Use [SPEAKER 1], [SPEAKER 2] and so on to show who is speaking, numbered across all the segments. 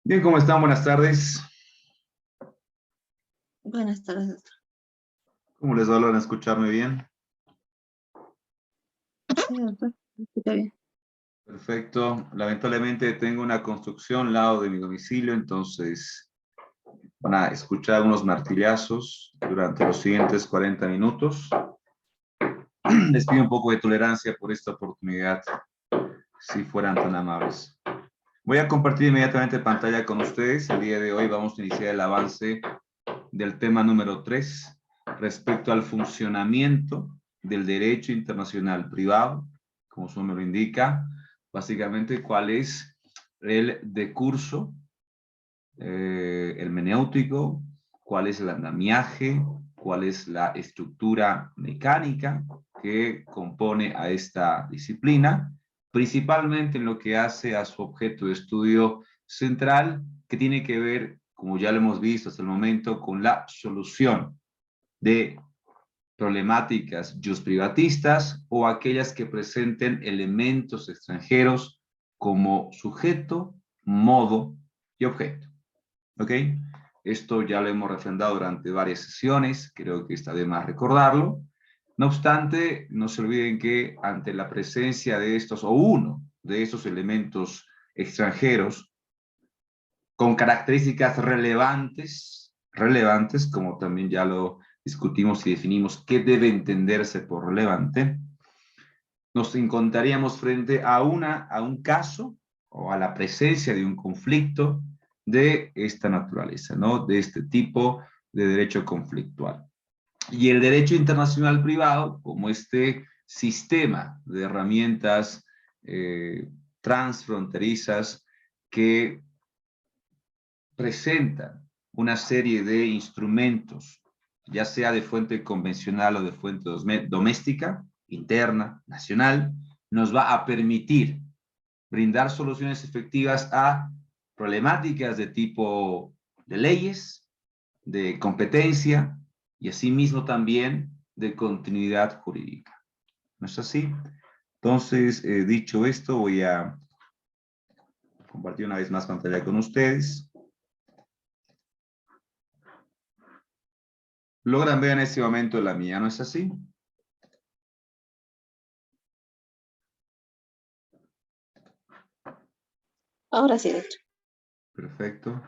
[SPEAKER 1] Bien, ¿cómo están? Buenas tardes.
[SPEAKER 2] Buenas tardes, doctor.
[SPEAKER 1] ¿Cómo les va? ¿Logran escucharme bien?
[SPEAKER 2] Sí, doctor, me escucha bien.
[SPEAKER 1] Perfecto. Lamentablemente tengo una construcción al lado de mi domicilio, entonces van a escuchar algunos martillazos durante los siguientes 40 minutos. Les pido un poco de tolerancia por esta oportunidad, si fueran tan amables. Voy a compartir inmediatamente pantalla con ustedes. El día de hoy vamos a iniciar el avance del tema número 3 respecto al funcionamiento del derecho internacional privado, como su nombre lo indica, básicamente cuál es el decurso hermenéutico, cuál es el andamiaje, cuál es la estructura mecánica que compone a esta disciplina, principalmente en lo que hace a su objeto de estudio central, que tiene que ver, como ya lo hemos visto hasta el momento, con la solución de problemáticas privatistas o aquellas que presenten elementos extranjeros como sujeto, modo y objeto. ¿Ok? Esto ya lo hemos refrendado durante varias sesiones, creo que está de más recordarlo. No obstante, no se olviden que ante la presencia de estos, o uno de estos elementos extranjeros, con características relevantes, como también ya lo discutimos y definimos qué debe entenderse por relevante, nos encontraríamos frente a un caso o a la presencia de un conflicto de esta naturaleza, ¿no? De este tipo de derecho conflictual. Y el derecho internacional privado, como este sistema de herramientas transfronterizas que presentan una serie de instrumentos, ya sea de fuente convencional o de fuente doméstica, interna, nacional, nos va a permitir brindar soluciones efectivas a problemáticas de tipo de leyes, de competencia y asimismo también de continuidad jurídica. ¿No es así? Entonces, dicho esto, voy a compartir una vez más pantalla con ustedes. Logran ver en este momento la mía, ¿no es así?
[SPEAKER 2] Ahora sí, doctor.
[SPEAKER 1] Perfecto.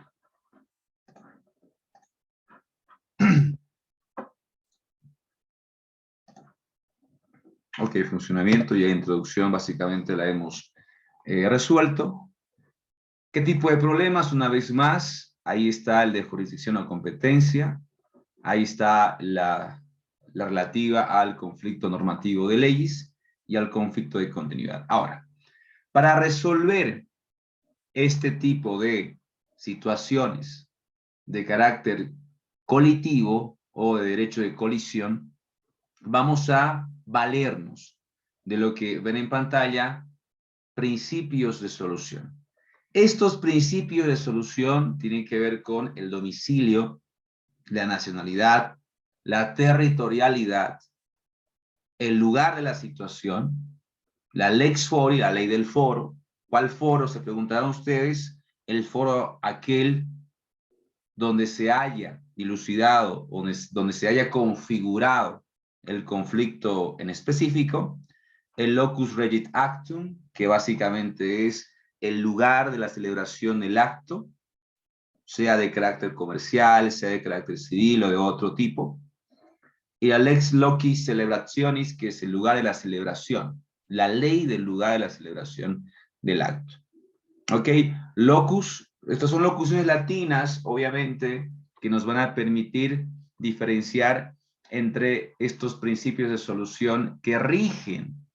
[SPEAKER 1] Ok, funcionamiento y introducción básicamente la hemos resuelto. ¿Qué tipo de problemas? Una vez más, ahí está el de jurisdicción o competencia. Ahí está la relativa al conflicto normativo de leyes y al conflicto de continuidad. Ahora, para resolver este tipo de situaciones de carácter colitivo o de derecho de colisión, vamos a valernos de lo que ven en pantalla, principios de solución. Estos principios de solución tienen que ver con el domicilio, la nacionalidad, la territorialidad, el lugar de la situación, la lex fori, la ley del foro. ¿Cuál foro? Se preguntarán ustedes. El foro aquel donde se haya dilucidado, donde se haya configurado el conflicto en específico, el locus regit actum, que básicamente es el lugar de la celebración del acto, sea de carácter comercial, sea de carácter civil o de otro tipo, y la lex loci celebrationis, que es el lugar de la celebración, la ley del lugar de la celebración del acto. ¿Ok? Locus, estas son locuciones latinas, obviamente, que nos van a permitir diferenciar entre estos principios de solución que rigen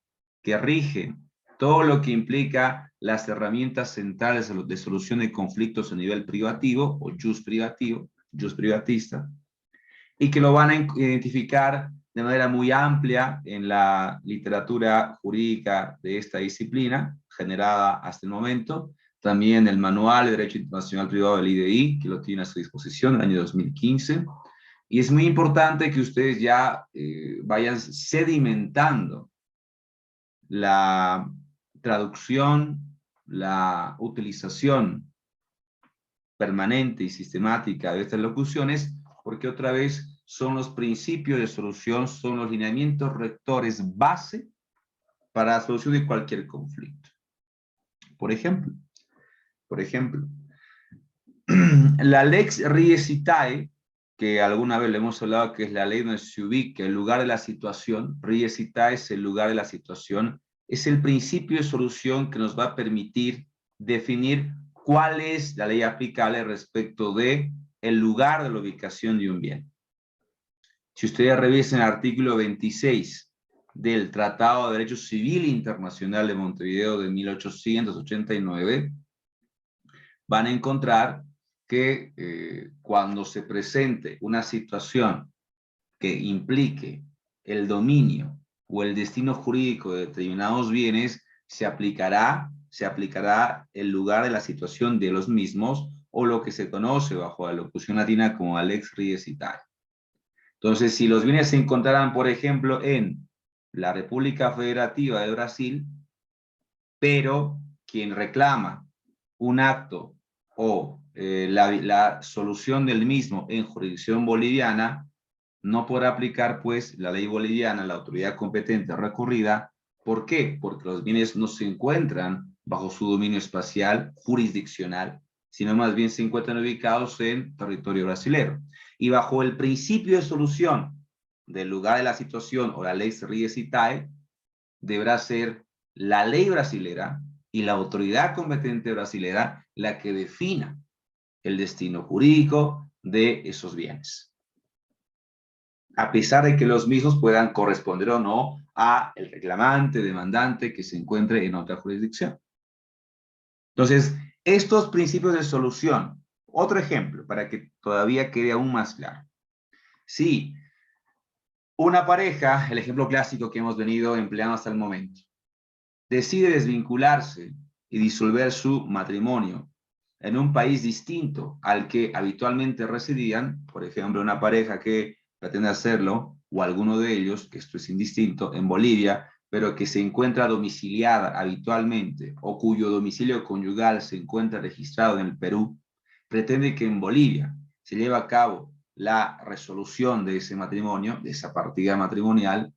[SPEAKER 1] todo lo que implica las herramientas centrales de solución de conflictos a nivel privativo o jus privatista, y que lo van a identificar de manera muy amplia en la literatura jurídica de esta disciplina, generada hasta el momento. También el Manual de Derecho Internacional Privado del IDI, que lo tiene a su disposición en el año 2015. Y es muy importante que ustedes ya vayan sedimentando la traducción, la utilización permanente y sistemática de estas locuciones, porque otra vez son los principios de solución, son los lineamientos rectores base para la solución de cualquier conflicto. Por ejemplo, la lex ries itae, que alguna vez le hemos hablado que es la ley donde se ubica el lugar de la situación, ries itae es el lugar de la situación, es el principio de solución que nos va a permitir definir cuál es la ley aplicable respecto de el lugar de la ubicación de un bien. Si ustedes revisen el artículo 26 del Tratado de Derecho Civil Internacional de Montevideo de 1889, van a encontrar que cuando se presente una situación que implique el dominio o el destino jurídico de determinados bienes, se aplicará el lugar de la situación de los mismos, o lo que se conoce bajo la locución latina como lex ries itae. Entonces, si los bienes se encontraran, por ejemplo, en la República Federativa de Brasil, pero quien reclama un acto o la solución del mismo en jurisdicción boliviana, no podrá aplicar pues la ley boliviana, la autoridad competente recurrida. ¿Por qué? Porque los bienes no se encuentran bajo su dominio espacial jurisdiccional, sino más bien se encuentran ubicados en territorio brasilero. Y bajo el principio de solución del lugar de la situación o la ley ries itae, deberá ser la ley brasilera y la autoridad competente brasilera la que defina el destino jurídico de esos bienes, a pesar de que los mismos puedan corresponder o no a el reclamante, demandante que se encuentre en otra jurisdicción. Entonces, estos principios de solución, otro ejemplo para que todavía quede aún más claro. Si una pareja, el ejemplo clásico que hemos venido empleando hasta el momento, decide desvincularse y disolver su matrimonio en un país distinto al que habitualmente residían, por ejemplo, una pareja que pretende hacerlo, o alguno de ellos, que esto es indistinto, en Bolivia, pero que se encuentra domiciliada habitualmente, o cuyo domicilio conyugal se encuentra registrado en el Perú, pretende que en Bolivia se lleve a cabo la resolución de ese matrimonio, de esa partida matrimonial.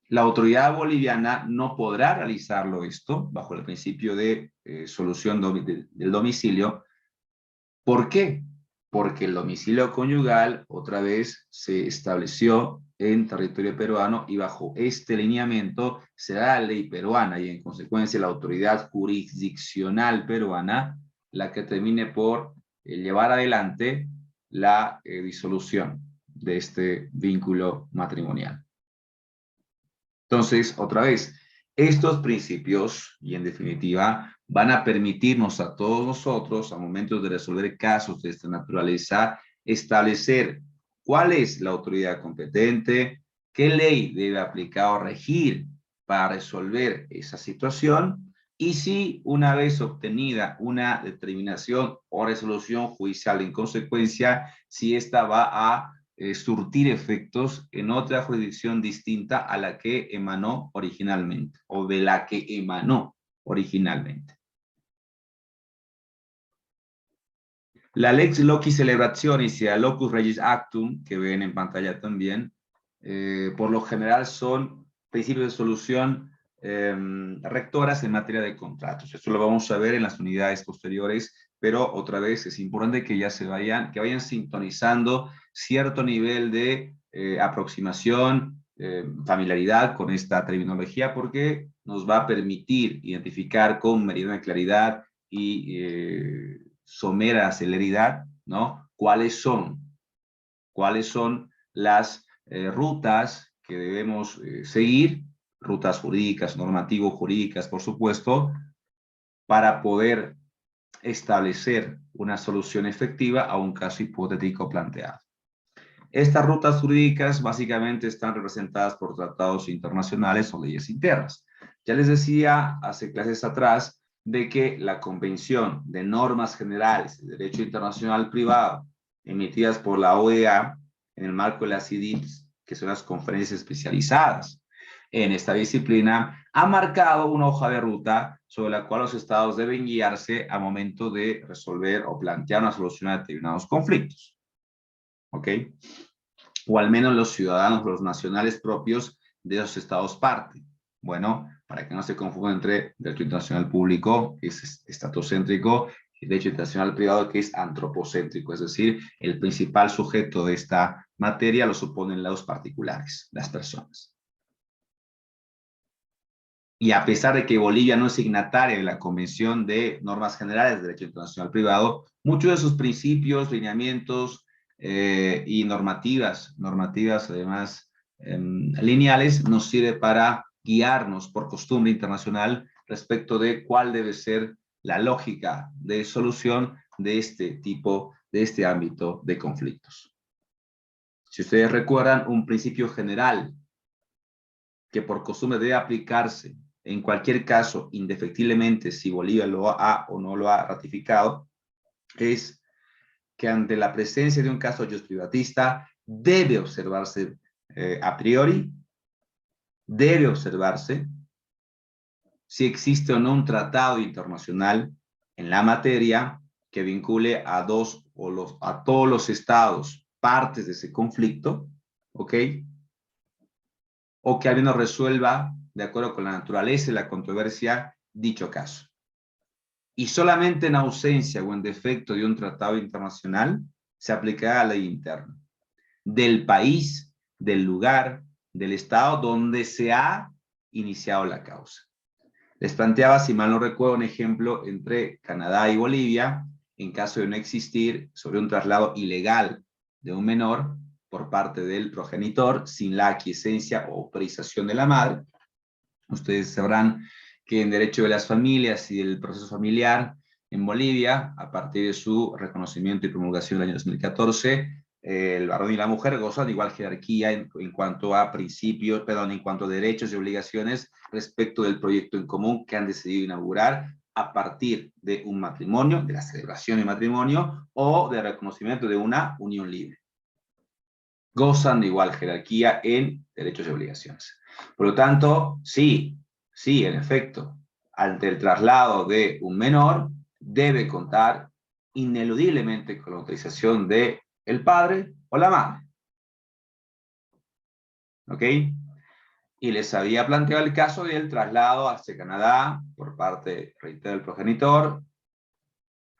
[SPEAKER 1] La autoridad boliviana no podrá realizarlo esto bajo el principio de solución del domicilio. ¿Por qué? Porque el domicilio conyugal otra vez se estableció en territorio peruano y bajo este lineamiento será la ley peruana y en consecuencia la autoridad jurisdiccional peruana la que termine por llevar adelante la disolución de este vínculo matrimonial. Entonces, otra vez, estos principios, y en definitiva, van a permitirnos a todos nosotros, a momentos de resolver casos de esta naturaleza, establecer cuál es la autoridad competente, qué ley debe aplicar o regir para resolver esa situación, y si una vez obtenida una determinación o resolución judicial en consecuencia, si esta va a surtir efectos en otra jurisdicción distinta a la que emanó originalmente, o de la que emanó originalmente. La lex loci celebrationis y la locus regis actum, que ven en pantalla también, por lo general son principios de solución rectoras en materia de contratos. Esto lo vamos a ver en las unidades posteriores, pero otra vez es importante que ya que vayan sintonizando cierto nivel de aproximación, familiaridad con esta terminología, porque nos va a permitir identificar con meridiana claridad y somera celeridad, ¿no? ¿Cuáles son las rutas que debemos seguir, rutas jurídicas, normativo-jurídicas, por supuesto, para poder establecer una solución efectiva a un caso hipotético planteado? Estas rutas jurídicas básicamente están representadas por tratados internacionales o leyes internas. Ya les decía hace clases atrás de que la Convención de Normas Generales de Derecho Internacional Privado, emitidas por la OEA en el marco de las CIDIPs, que son las conferencias especializadas en esta disciplina, ha marcado una hoja de ruta sobre la cual los estados deben guiarse al momento de resolver o plantear una solución a determinados conflictos. ¿Ok? O al menos los ciudadanos, los nacionales propios de los estados parte. Bueno, para que no se confunda entre derecho internacional público, que es estatocéntrico, y derecho internacional privado, que es antropocéntrico, es decir, el principal sujeto de esta materia lo suponen los particulares, las personas. Y a pesar de que Bolivia no es signataria de la Convención de Normas Generales de Derecho Internacional Privado, muchos de sus principios, lineamientos y normativas además lineales, nos sirve para guiarnos por costumbre internacional respecto de cuál debe ser la lógica de solución de este tipo, de este ámbito de conflictos. Si ustedes recuerdan, un principio general que por costumbre debe aplicarse en cualquier caso, indefectiblemente, si Bolivia lo ha o no lo ha ratificado, es que ante la presencia de un caso jus privatista, debe observarse a priori, debe observarse si existe o no un tratado internacional en la materia que vincule a a todos los estados partes de ese conflicto, ¿ok? O que al menos resuelva, de acuerdo con la naturaleza y la controversia, dicho caso. Y solamente en ausencia o en defecto de un tratado internacional se aplicará la ley interna del país, del lugar, del estado donde se ha iniciado la causa. Les planteaba, si mal no recuerdo, un ejemplo entre Canadá y Bolivia, en caso de no existir, sobre un traslado ilegal de un menor por parte del progenitor, sin la aquiescencia o autorización de la madre. Ustedes sabrán que en derecho de las familias y del proceso familiar en Bolivia, a partir de su reconocimiento y promulgación en el año 2014, el varón y la mujer gozan de igual jerarquía en cuanto a principios, perdón, en cuanto a derechos y obligaciones respecto del proyecto en común que han decidido inaugurar a partir de un matrimonio, de la celebración de matrimonio o de reconocimiento de una unión libre. Gozan de igual jerarquía en derechos y obligaciones. Por lo tanto, sí, en efecto, ante el traslado de un menor, debe contar ineludiblemente con la autorización de el padre o la madre. ¿Ok? Y les había planteado el caso del traslado hacia Canadá por parte, reitero, del progenitor,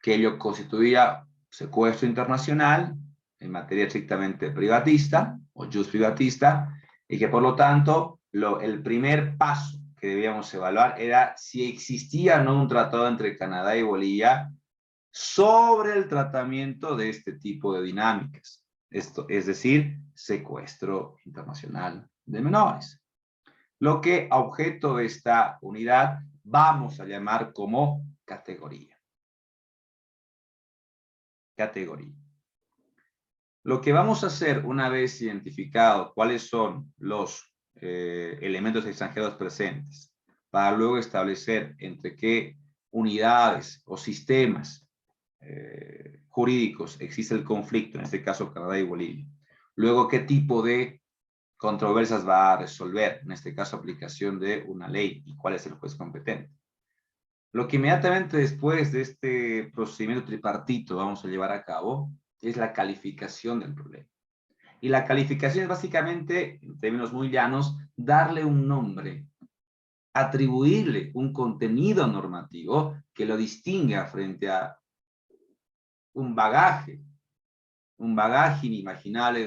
[SPEAKER 1] que ello constituía secuestro internacional en materia estrictamente privatista o jus privatista, y que por lo tanto el primer paso que debíamos evaluar era si existía o no un tratado entre Canadá y Bolivia sobre el tratamiento de este tipo de dinámicas. Esto, es decir, secuestro internacional de menores. Lo que a objeto de esta unidad vamos a llamar como categoría. Categoría. Lo que vamos a hacer una vez identificado cuáles son los elementos extranjeros presentes, para luego establecer entre qué unidades o sistemas jurídicos existe el conflicto, en este caso Canadá y Bolivia. Luego, qué tipo de controversias va a resolver, en este caso aplicación de una ley, y cuál es el juez competente. Lo que inmediatamente después de este procedimiento tripartito vamos a llevar a cabo es la calificación del problema. Y la calificación es básicamente, en términos muy llanos, darle un nombre, atribuirle un contenido normativo que lo distinga frente a un bagaje inimaginable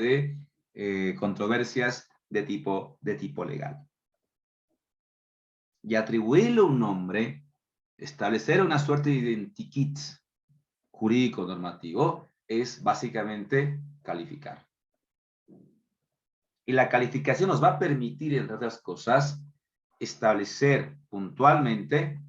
[SPEAKER 1] de controversias de tipo legal. Y atribuirle un nombre, establecer una suerte de identikit jurídico normativo, es básicamente calificar. Y la calificación nos va a permitir, entre otras cosas, establecer puntualmente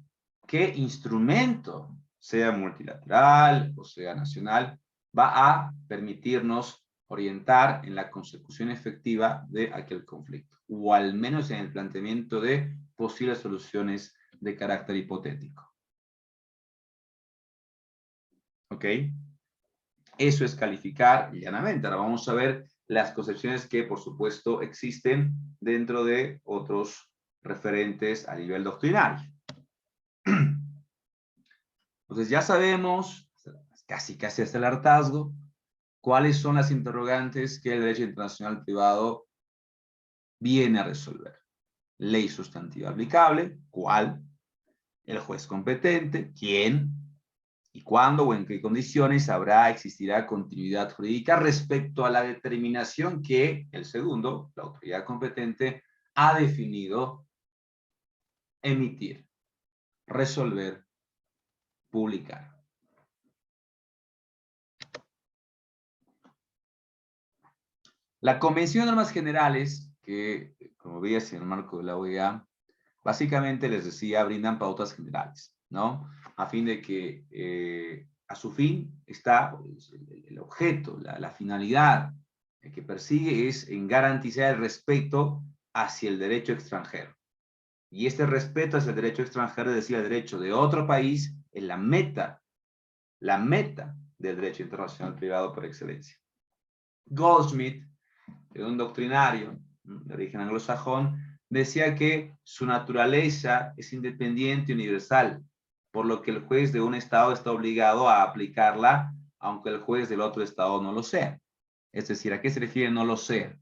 [SPEAKER 1] qué instrumento, sea multilateral o sea nacional, va a permitirnos orientar en la consecución efectiva de aquel conflicto, o al menos en el planteamiento de posibles soluciones de carácter hipotético. ¿Ok? Eso es calificar llanamente. Ahora vamos a ver las concepciones que, por supuesto, existen dentro de otros referentes a nivel doctrinario. Entonces ya sabemos, casi hasta el hartazgo, cuáles son las interrogantes que el derecho internacional privado viene a resolver. Ley sustantiva aplicable, ¿cuál? El juez competente, ¿quién? ¿Y cuándo o en qué condiciones existirá continuidad jurídica respecto a la determinación que el segundo, la autoridad competente, ha definido emitir, resolver, publicar? La Convención de Normas Generales, que como veías en el marco de la OEA, básicamente les decía, brindan pautas generales, ¿no? A fin de que a su fin está el objeto, la finalidad que persigue es en garantizar el respeto hacia el derecho extranjero. Y este respeto hacia el derecho extranjero, es decir, el derecho de otro país, es la meta del derecho internacional privado por excelencia. Goldsmith, un doctrinario de origen anglosajón, decía que su naturaleza es independiente y universal, por lo que el juez de un estado está obligado a aplicarla, aunque el juez del otro estado no lo sea. Es decir, ¿a qué se refiere no lo sea?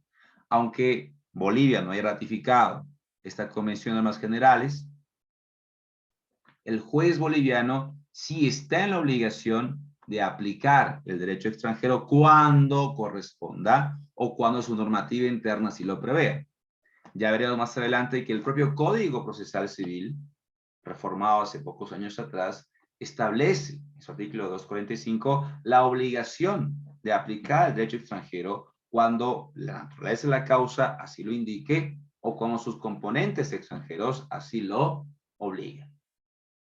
[SPEAKER 1] Aunque Bolivia no haya ratificado esta Convención de Normas Generales, el juez boliviano sí está en la obligación de aplicar el derecho extranjero cuando corresponda o cuando su normativa interna sí lo prevea. Ya veremos más adelante que el propio Código Procesal Civil, reformado hace pocos años atrás, establece en su artículo 245 la obligación de aplicar el derecho extranjero cuando la naturaleza de la causa así lo indique o cuando sus componentes extranjeros así lo obliguen.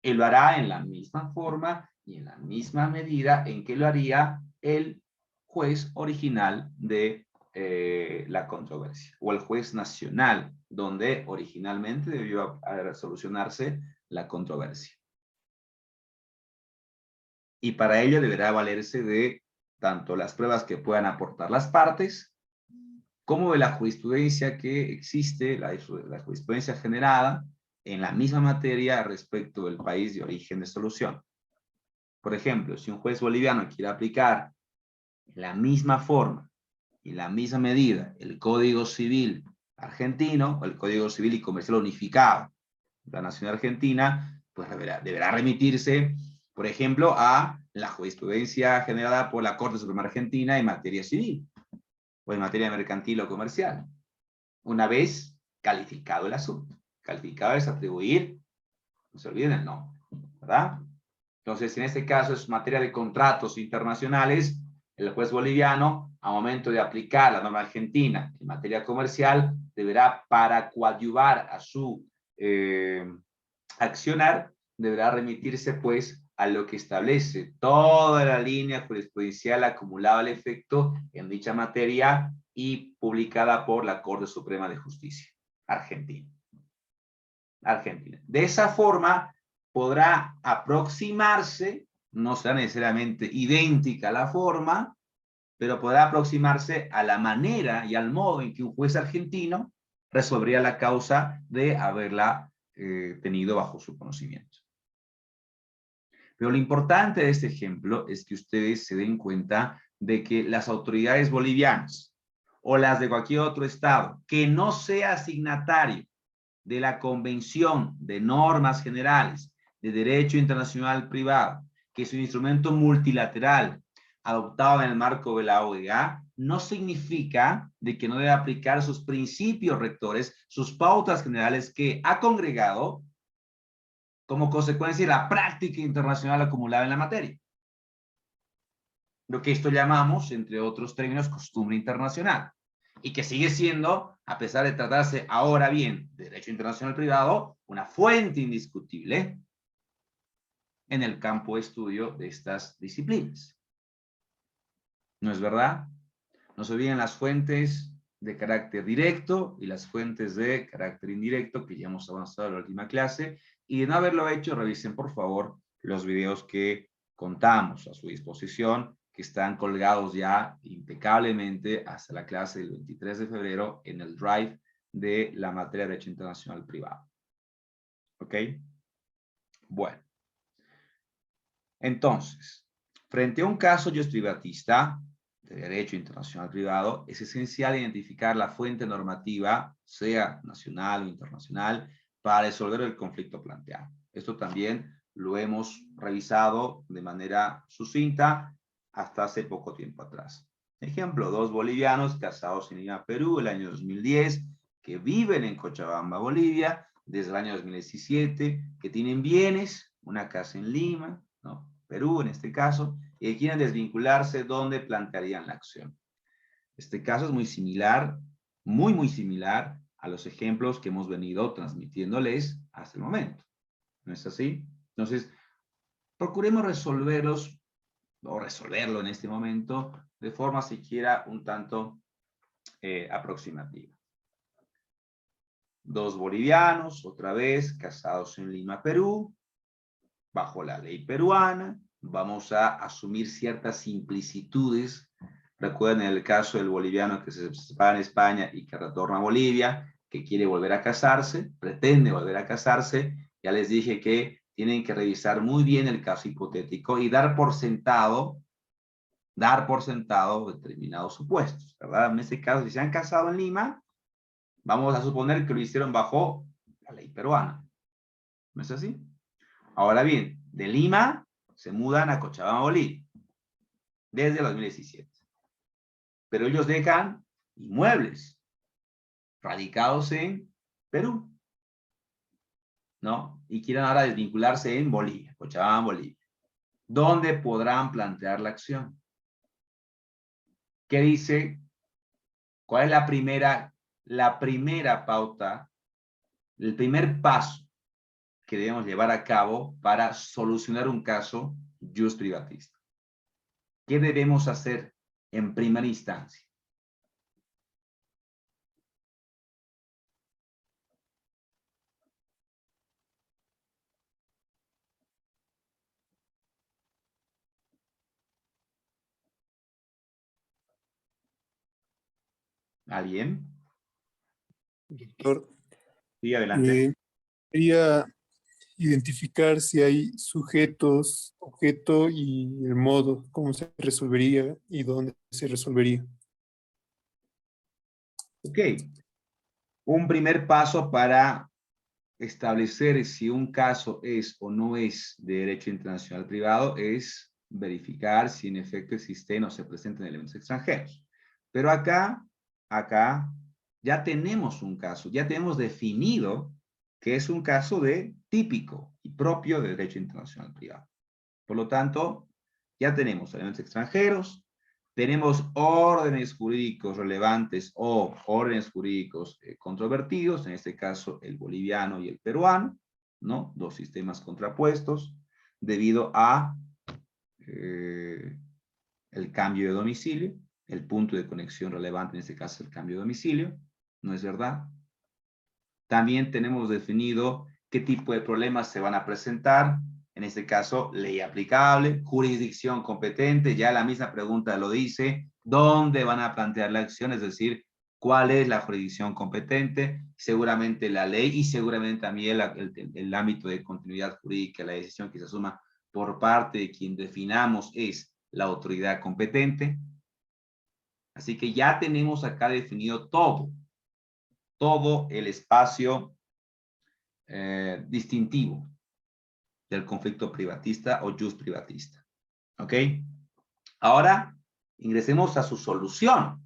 [SPEAKER 1] Él lo hará en la misma forma y en la misma medida en que lo haría el juez original de la controversia, o el juez nacional, donde originalmente debió solucionarse la controversia. Y para ello deberá valerse de tanto las pruebas que puedan aportar las partes, como de la jurisprudencia que existe, la jurisprudencia generada en la misma materia respecto del país de origen de solución. Por ejemplo, si un juez boliviano quiere aplicar en la misma forma y la misma medida el Código Civil argentino o el Código Civil y Comercial unificado de la Nación Argentina, pues deberá remitirse, por ejemplo, a la jurisprudencia generada por la Corte Suprema Argentina en materia civil o en materia mercantil o comercial, una vez calificado el asunto. Calificado es atribuir, no se olviden el nombre, ¿verdad? Entonces, en este caso es materia de contratos internacionales, el juez boliviano, a momento de aplicar la norma argentina en materia comercial, deberá, para coadyuvar a su accionar, deberá remitirse pues a lo que establece toda la línea jurisprudencial acumulada al efecto en dicha materia y publicada por la Corte Suprema de Justicia Argentina. De esa forma podrá aproximarse, no será necesariamente idéntica la forma, pero podrá aproximarse a la manera y al modo en que un juez argentino resolvería la causa de haberla tenido bajo su conocimiento. Pero lo importante de este ejemplo es que ustedes se den cuenta de que las autoridades bolivianas o las de cualquier otro estado que no sea signatario de la Convención de Normas Generales de Derecho Internacional Privado, que es un instrumento multilateral adoptado en el marco de la OEA, no significa de que no debe aplicar sus principios rectores, sus pautas generales que ha congregado como consecuencia de la práctica internacional acumulada en la materia. Lo que esto llamamos, entre otros términos, costumbre internacional. Y que sigue siendo, a pesar de tratarse ahora bien de derecho internacional privado, una fuente indiscutible en el campo de estudio de estas disciplinas. ¿No es verdad? No se olviden las fuentes de carácter directo y las fuentes de carácter indirecto, que ya hemos avanzado en la última clase, y de no haberlo hecho, revisen por favor los videos que contamos a su disposición, que están colgados ya impecablemente hasta la clase del 23 de febrero en el drive de la materia de Derecho Internacional Privado. ¿Ok? Bueno. Entonces, frente a un caso jus privatista de derecho internacional privado, es esencial identificar la fuente normativa, sea nacional o internacional, para resolver el conflicto planteado. Esto también lo hemos revisado de manera sucinta hasta hace poco tiempo atrás. Ejemplo, 2 bolivianos casados en Lima, Perú, el año 2010, que viven en Cochabamba, Bolivia, desde el año 2017, que tienen bienes, una casa en Lima, ¿no? Perú en este caso, y quieren desvincularse, ¿dónde plantearían la acción? Este caso es muy similar, muy similar a los ejemplos que hemos venido transmitiéndoles hasta el momento. ¿No es así? Entonces, procuremos resolverlos, o resolverlo en este momento, de forma siquiera un tanto aproximativa. 2 bolivianos, otra vez, casados en Lima, Perú, bajo la ley peruana, vamos a asumir ciertas similitudes. Recuerden el caso del boliviano que se separa en España y que retorna a Bolivia, que quiere volver a casarse, pretende volver a casarse. Ya les dije que tienen que revisar muy bien el caso hipotético y dar por sentado determinados supuestos, ¿verdad? En este caso, si se han casado en Lima, vamos a suponer que lo hicieron bajo la ley peruana. ¿No es así? Ahora bien, de Lima se mudan a Cochabamba, Bolivia, desde el 2017. Pero ellos dejan inmuebles radicados en Perú, ¿no? Y quieren ahora desvincularse en Bolivia, Cochabamba, Bolivia. ¿Dónde podrán plantear la acción? ¿Qué dice? ¿Cuál es la primera pauta, el primer paso que debemos llevar a cabo para solucionar un caso jus privatista? ¿Qué debemos hacer en primera instancia? ¿Alguien?
[SPEAKER 3] Doctor,
[SPEAKER 1] Sí, adelante.
[SPEAKER 3] quería identificar si hay sujetos, objeto y el modo, cómo se resolvería y dónde se resolvería.
[SPEAKER 1] Ok. Un primer paso para establecer si un caso es o no es de derecho internacional privado es verificar si en efecto existen o se presentan elementos extranjeros. Pero acá ya tenemos un caso, ya tenemos definido que es un caso de típico y propio de derecho internacional privado. Por lo tanto, ya tenemos elementos extranjeros, tenemos órdenes jurídicos relevantes o órdenes jurídicos controvertidos, en este caso el boliviano y el peruano, ¿no? 2 sistemas contrapuestos, debido a el cambio de domicilio, el punto de conexión relevante en este caso el cambio de domicilio, ¿no es verdad? También tenemos definido qué tipo de problemas se van a presentar, en este caso, ley aplicable, jurisdicción competente, ya la misma pregunta lo dice, ¿dónde van a plantear la acción? Es decir, ¿cuál es la jurisdicción competente? Seguramente la ley y seguramente también el ámbito de continuidad jurídica, la decisión que se asuma por parte de quien definamos es la autoridad competente. Así que ya tenemos acá definido todo el espacio distintivo del conflicto privatista o jus privatista. ¿Ok? Ahora, ingresemos a su solución.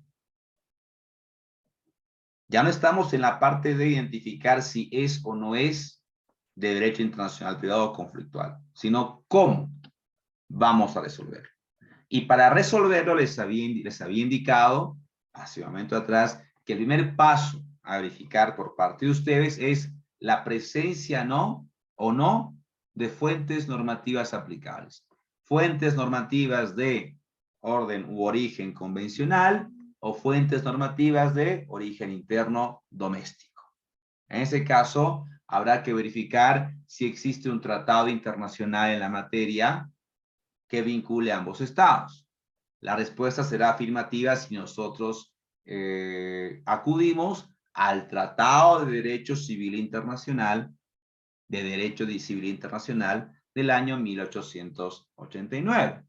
[SPEAKER 1] Ya no estamos en la parte de identificar si es o no es de derecho internacional privado o conflictual, sino cómo vamos a resolverlo. Y para resolverlo les había indicado hace un momento atrás que el primer paso a verificar por parte de ustedes es la presencia o no de fuentes normativas aplicables. Fuentes normativas de orden u origen convencional o fuentes normativas de origen interno doméstico. En ese caso, habrá que verificar si existe un tratado internacional en la materia que vincule a ambos estados. La respuesta será afirmativa si nosotros acudimos al Tratado de Derecho Civil Internacional, del año 1889,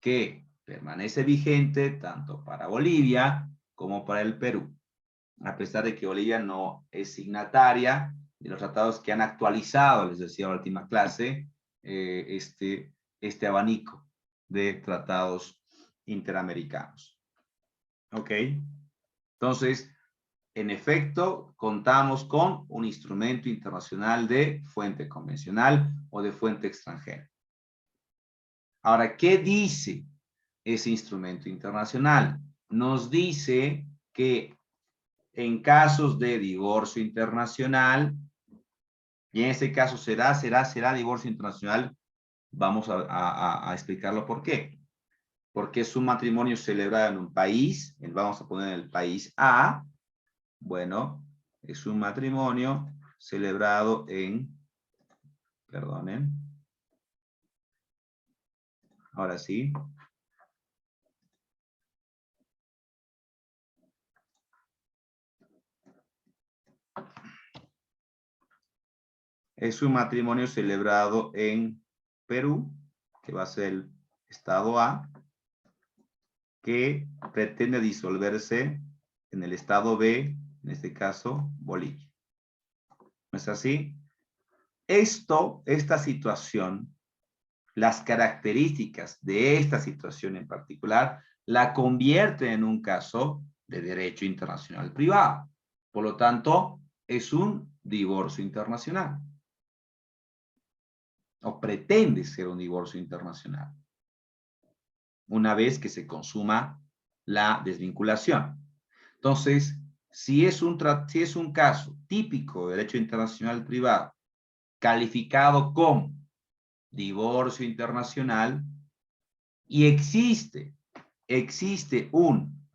[SPEAKER 1] que permanece vigente tanto para Bolivia como para el Perú, a pesar de que Bolivia no es signataria de los tratados que han actualizado, les decía en la última clase, este abanico de tratados interamericanos. ¿Ok? Entonces, en efecto, contamos con un instrumento internacional de fuente convencional o de fuente extranjera. Ahora, ¿qué dice ese instrumento internacional? Nos dice que en casos de divorcio internacional, y en este caso será divorcio internacional, vamos a explicarlo por qué. Porque es un matrimonio celebrado en un país, vamos a poner el país A, bueno, es un matrimonio celebrado en, perdonen, ahora sí. Es un matrimonio celebrado en Perú, que va a ser el estado A, que pretende disolverse en el estado B, en este caso, Bolivia. ¿No es así? Esta situación, las características de esta situación en particular, la convierte en un caso de derecho internacional privado. Por lo tanto, es un divorcio internacional. O pretende ser un divorcio internacional. Una vez que se consuma la desvinculación. Entonces, si es un caso típico de derecho internacional privado, calificado como divorcio internacional, y existe un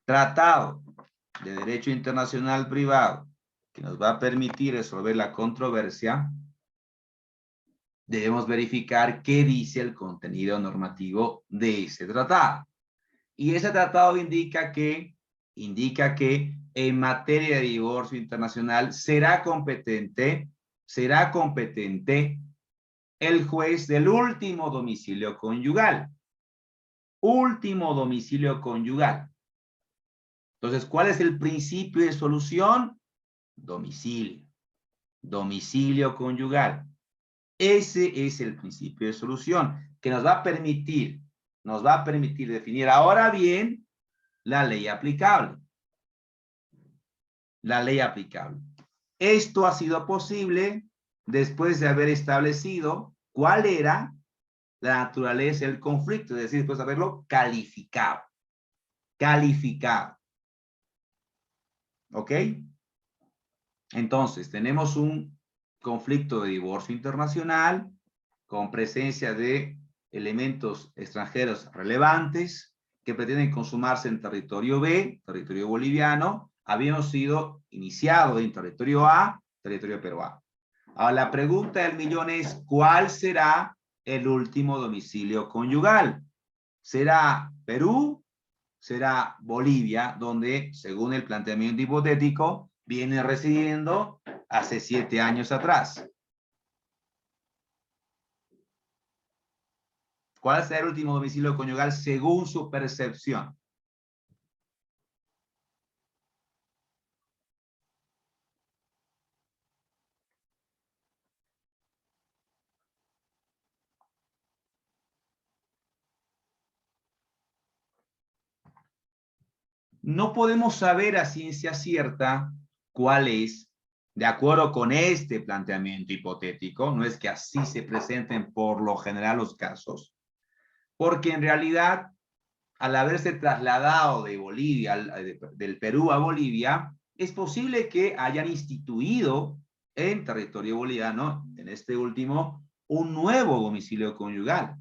[SPEAKER 1] tratado de derecho internacional privado que nos va a permitir resolver la controversia, debemos verificar qué dice el contenido normativo de ese tratado. Y ese tratado indica que en materia de divorcio internacional será competente el juez del último domicilio conyugal. Último domicilio conyugal. Entonces, ¿cuál es el principio de solución? Domicilio. Domicilio conyugal. Ese es el principio de solución que nos va a permitir definir ahora bien la ley aplicable. La ley aplicable. Esto ha sido posible después de haber establecido cuál era la naturaleza del conflicto, es decir, después de haberlo calificado. Calificado. ¿Ok? Entonces, tenemos un conflicto de divorcio internacional con presencia de elementos extranjeros relevantes que pretenden consumarse en territorio B, territorio boliviano, habíamos sido iniciado en territorio A, territorio peruano. Ahora, la pregunta del millón es, ¿cuál será el último domicilio conyugal? ¿Será Perú? ¿Será Bolivia, donde, según el planteamiento hipotético, viene residiendo hace 7 años atrás? ¿Cuál será el último domicilio conyugal según su percepción? No podemos saber a ciencia cierta cuál es, de acuerdo con este planteamiento hipotético, no es que así se presenten por lo general los casos, porque en realidad, al haberse trasladado de Bolivia, del Perú a Bolivia, es posible que hayan instituido en territorio boliviano, en este último, un nuevo domicilio conyugal.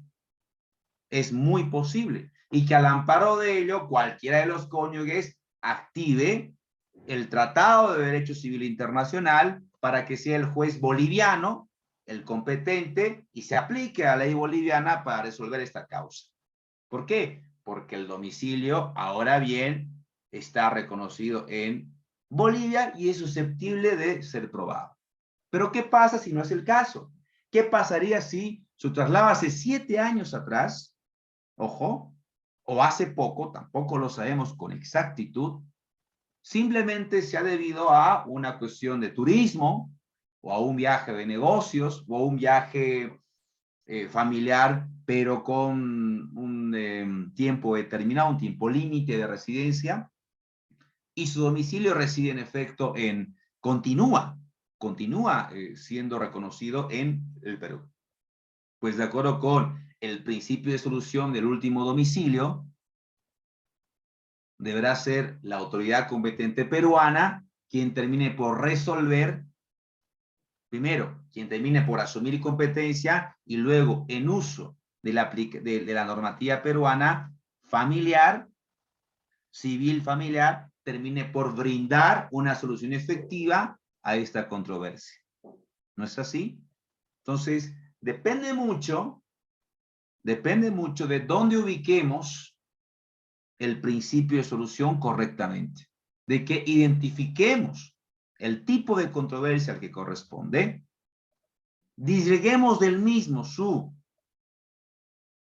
[SPEAKER 1] Es muy posible. Y que al amparo de ello, cualquiera de los cónyuges active el Tratado de Derecho Civil Internacional para que sea el juez boliviano el competente y se aplique a la ley boliviana para resolver esta causa. ¿Por qué? Porque el domicilio ahora bien está reconocido en Bolivia y es susceptible de ser probado. Pero ¿qué pasa si no es el caso? ¿Qué pasaría si su traslado hace 7 años atrás, ojo, o hace poco, tampoco lo sabemos con exactitud, simplemente se ha debido a una cuestión de turismo, o a un viaje de negocios, o a un viaje familiar, pero con un tiempo determinado, un tiempo límite de residencia, y su domicilio reside en efecto continúa siendo reconocido en el Perú. Pues de acuerdo con el principio de solución del último domicilio, deberá ser la autoridad competente peruana quien termine por resolver, primero, quien termine por asumir competencia y luego en uso de la normativa peruana familiar, civil familiar, termine por brindar una solución efectiva a esta controversia. ¿No es así? Entonces, depende mucho de dónde ubiquemos el principio de solución correctamente, de que identifiquemos el tipo de controversia al que corresponde, disgreguemos del mismo su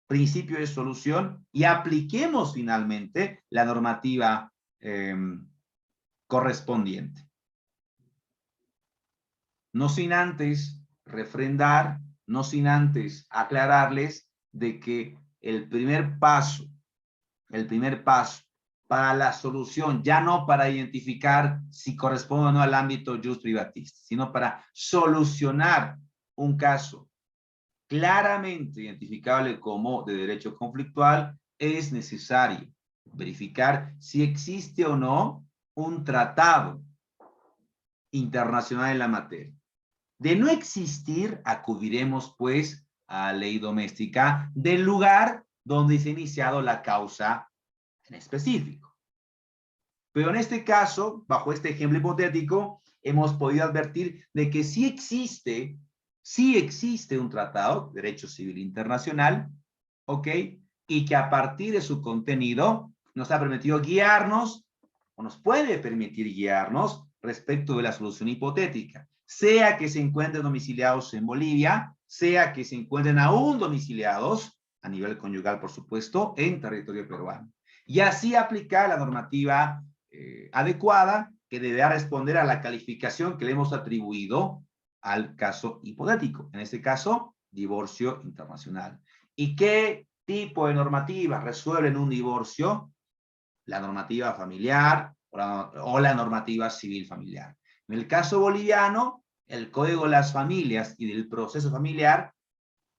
[SPEAKER 1] principio de solución y apliquemos finalmente la normativa correspondiente. No sin antes refrendar, no sin antes aclararles de que el primer paso para la solución, ya no para identificar si corresponde o no al ámbito jus privatis, sino para solucionar un caso claramente identificable como de derecho conflictual, es necesario verificar si existe o no un tratado internacional en la materia. De no existir, acudiremos pues a ley doméstica del lugar donde se ha iniciado la causa en específico. Pero en este caso, bajo este ejemplo hipotético, hemos podido advertir de que sí existe un tratado, derecho civil internacional, ¿ok? Y que a partir de su contenido nos ha permitido guiarnos, o nos puede permitir guiarnos respecto de la solución hipotética, sea que se encuentren domiciliados en Bolivia, sea que se encuentren aún domiciliados, a nivel conyugal, por supuesto, en territorio peruano. Y así aplicar la normativa adecuada que deberá responder a la calificación que le hemos atribuido al caso hipotético. En este caso, divorcio internacional. ¿Y qué tipo de normativa resuelven un divorcio? La normativa familiar o la normativa civil familiar. En el caso boliviano, el Código de las Familias y del Proceso Familiar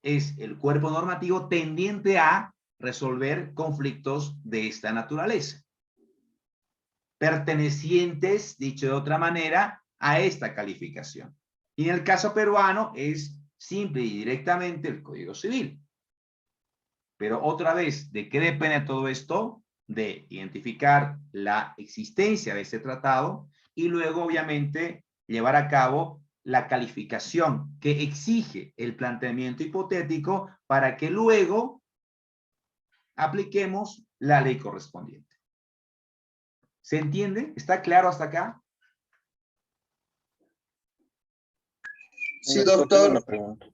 [SPEAKER 1] es el cuerpo normativo tendiente a resolver conflictos de esta naturaleza, pertenecientes, dicho de otra manera, a esta calificación. Y en el caso peruano es simple y directamente el Código Civil. Pero otra vez, ¿de qué depende todo esto? De identificar la existencia de ese tratado y luego, obviamente, llevar a cabo la calificación que exige el planteamiento hipotético para que luego apliquemos la ley correspondiente. ¿Se entiende? ¿Está claro hasta acá?
[SPEAKER 4] Sí, doctor.
[SPEAKER 5] Una pregunta.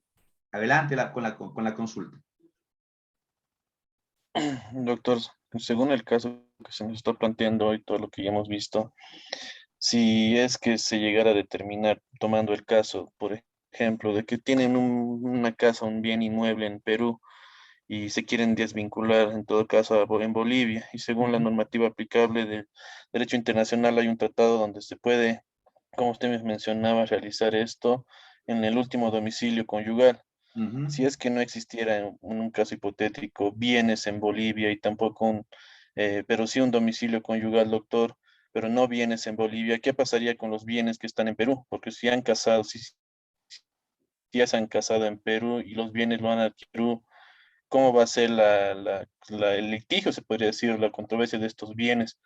[SPEAKER 1] Adelante con la consulta.
[SPEAKER 5] Doctor, según el caso que se nos está planteando hoy, todo lo que ya hemos visto, si es que se llegara a determinar, tomando el caso, por ejemplo, de que tienen una casa, un bien inmueble en Perú y se quieren desvincular, en todo caso, en Bolivia, y según la normativa aplicable del derecho internacional hay un tratado donde se puede, como usted me mencionaba, realizar esto en el último domicilio conyugal. Si es que no existiera en un caso hipotético bienes en Bolivia y tampoco pero sí un domicilio conyugal, doctor, pero no bienes en Bolivia, ¿qué pasaría con los bienes que están en Perú? Porque si han casado, si ya se han casado en Perú y los bienes lo han adquirido, ¿cómo va a ser el litigio, se podría decir, la controversia de estos bienes,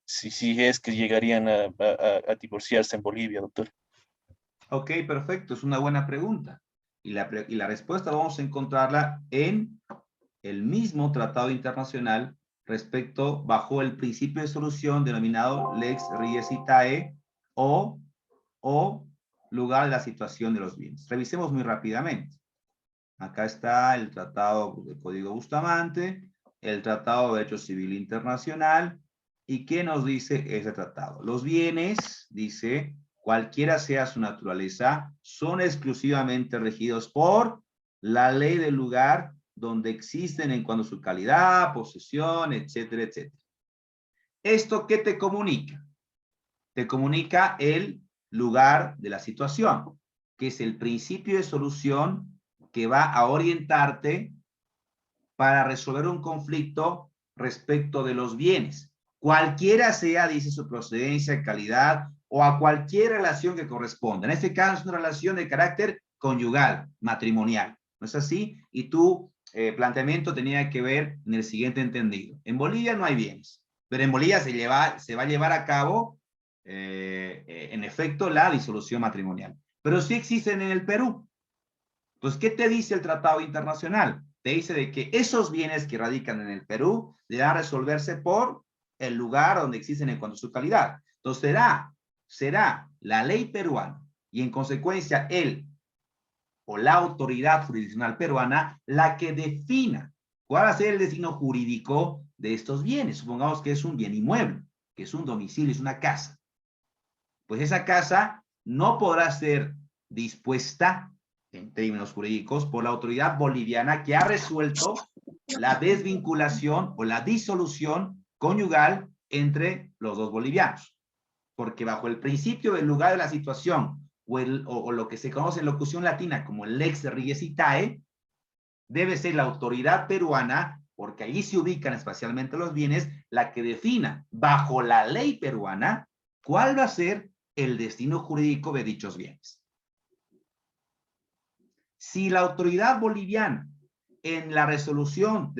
[SPEAKER 5] si es que llegarían a divorciarse en Bolivia, doctor?
[SPEAKER 1] Ok, perfecto, es una buena pregunta. Y la respuesta vamos a encontrarla en el mismo tratado internacional bajo el principio de solución denominado Lex Ries Itae o lugar de la situación de los bienes. Revisemos muy rápidamente. Acá está el Tratado de Código Bustamante, el Tratado de Derecho Civil Internacional. ¿Y qué nos dice ese tratado? Los bienes, dice, cualquiera sea su naturaleza, son exclusivamente regidos por la ley del lugar donde existen en cuanto a su calidad, posesión, etcétera, etcétera. ¿Esto qué te comunica? Te comunica el lugar de la situación, que es el principio de solución que va a orientarte para resolver un conflicto respecto de los bienes. Cualquiera sea, dice, su procedencia, calidad, o a cualquier relación que corresponda. En este caso es una relación de carácter conyugal, matrimonial. ¿No es así? Y tu planteamiento tenía que ver en el siguiente entendido. En Bolivia no hay bienes, pero en Bolivia se va a llevar a cabo, en efecto, la disolución matrimonial. Pero sí existen en el Perú. Entonces, ¿qué te dice el tratado internacional? Te dice de que esos bienes que radican en el Perú deberán resolverse por el lugar donde existen en cuanto a su calidad. Entonces, será la ley peruana y en consecuencia él o la autoridad jurisdiccional peruana la que defina cuál va a ser el destino jurídico de estos bienes. Supongamos que es un bien inmueble, que es un domicilio, es una casa. Pues esa casa no podrá ser dispuesta en términos jurídicos por la autoridad boliviana que ha resuelto la desvinculación o la disolución conyugal entre los dos bolivianos. Porque bajo el principio del lugar de la situación o lo que se conoce en locución latina como el lex regiesitae, debe ser la autoridad peruana, porque ahí se ubican especialmente los bienes, la que defina bajo la ley peruana cuál va a ser el destino jurídico de dichos bienes. Si la autoridad boliviana en la resolución